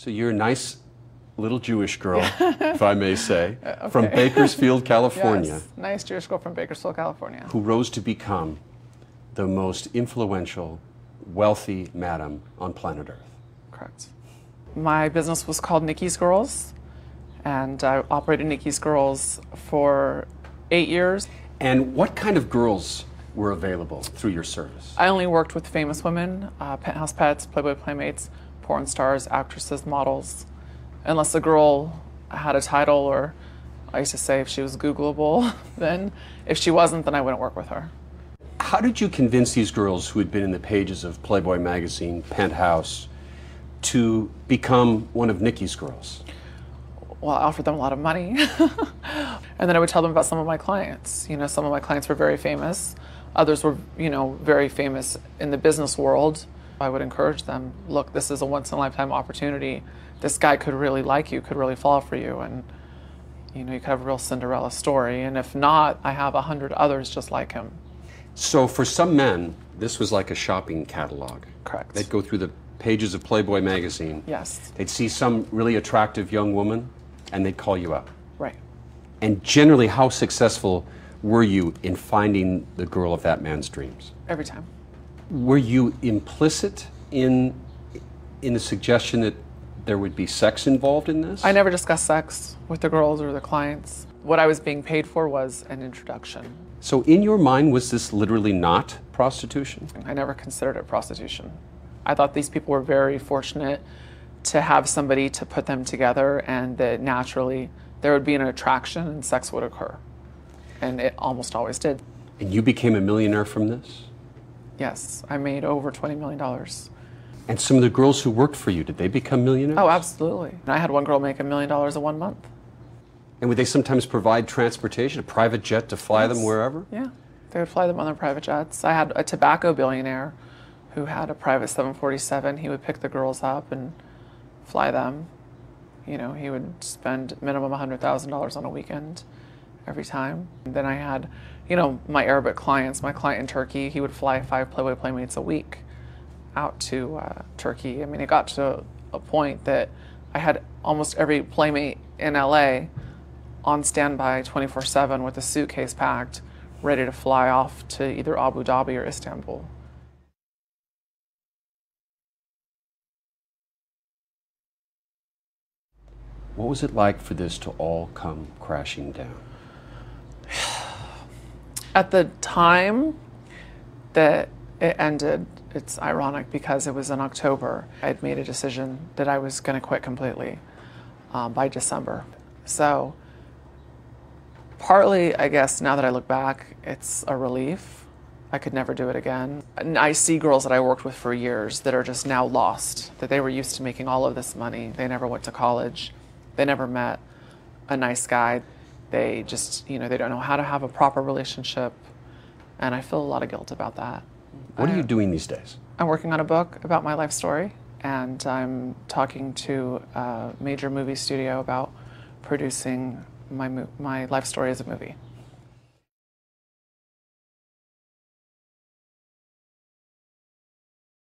So you're a nice little Jewish girl, if I may say, from Bakersfield, California. Yes, nice Jewish girl from Bakersfield, California. Who rose to become the most influential, wealthy madam on planet Earth. Correct. My business was called Nikki's Girls, and I operated Nikki's Girls for 8 years. And what kind of girls were available through your service? I only worked with famous women, Penthouse Pets, Playboy Playmates, porn stars, actresses, models. Unless the girl had a title, or I used to say if she was Googleable, then if she wasn't, then I wouldn't work with her. How did you convince these girls who had been in the pages of Playboy magazine, Penthouse, to become one of Nikki's girls? Well, I offered them a lot of money. And then I would tell them about some of my clients. You know, some of my clients were very famous. Others were, you know, very famous in the business world. I would encourage them, look, this is a once-in-a-lifetime opportunity. This guy could really like you, could really fall for you, and you know, you could have a real Cinderella story. And if not, I have 100 others just like him. So for some men, this was like a shopping catalog. Correct. They'd go through the pages of Playboy magazine. Yes. They'd see some really attractive young woman, and they'd call you up. Right. And generally, how successful were you in finding the girl of that man's dreams? Every time. Were you implicit in the suggestion that there would be sex involved in this? I never discussed sex with the girls or the clients. What I was being paid for was an introduction. So in your mind, was this literally not prostitution? I never considered it prostitution. I thought these people were very fortunate to have somebody to put them together, and that naturally there would be an attraction and sex would occur. And it almost always did. And you became a millionaire from this? Yes, I made over $20 million. And some of the girls who worked for you, did they become millionaires? Oh, absolutely. I had one girl make $1 million in 1 month. And would they sometimes provide transportation, a private jet to fly them wherever? Yeah, they would fly them on their private jets. I had a tobacco billionaire who had a private 747. He would pick the girls up and fly them. You know, he would spend minimum $100,000 on a weekend every time. And then I had, you know, my Arabic clients. My client in Turkey, he would fly 5 Playboy Playmates a week out to Turkey. I mean, it got to a point that I had almost every Playmate in LA on standby 24/7 with a suitcase packed, ready to fly off to either Abu Dhabi or Istanbul. What was it like for this to all come crashing down? At the time that it ended, it's ironic because it was in October. I'd made a decision that I was going to quit completely by December. So partly, I guess, now that I look back, it's a relief. I could never do it again. And I see girls that I worked with for years that are just now lost, that they were used to making all of this money. They never went to college. They never met a nice guy. They just, you know, they don't know how to have a proper relationship. And I feel a lot of guilt about that. What are you doing these days? I'm working on a book about my life story, and I'm talking to a major movie studio about producing my life story as a movie.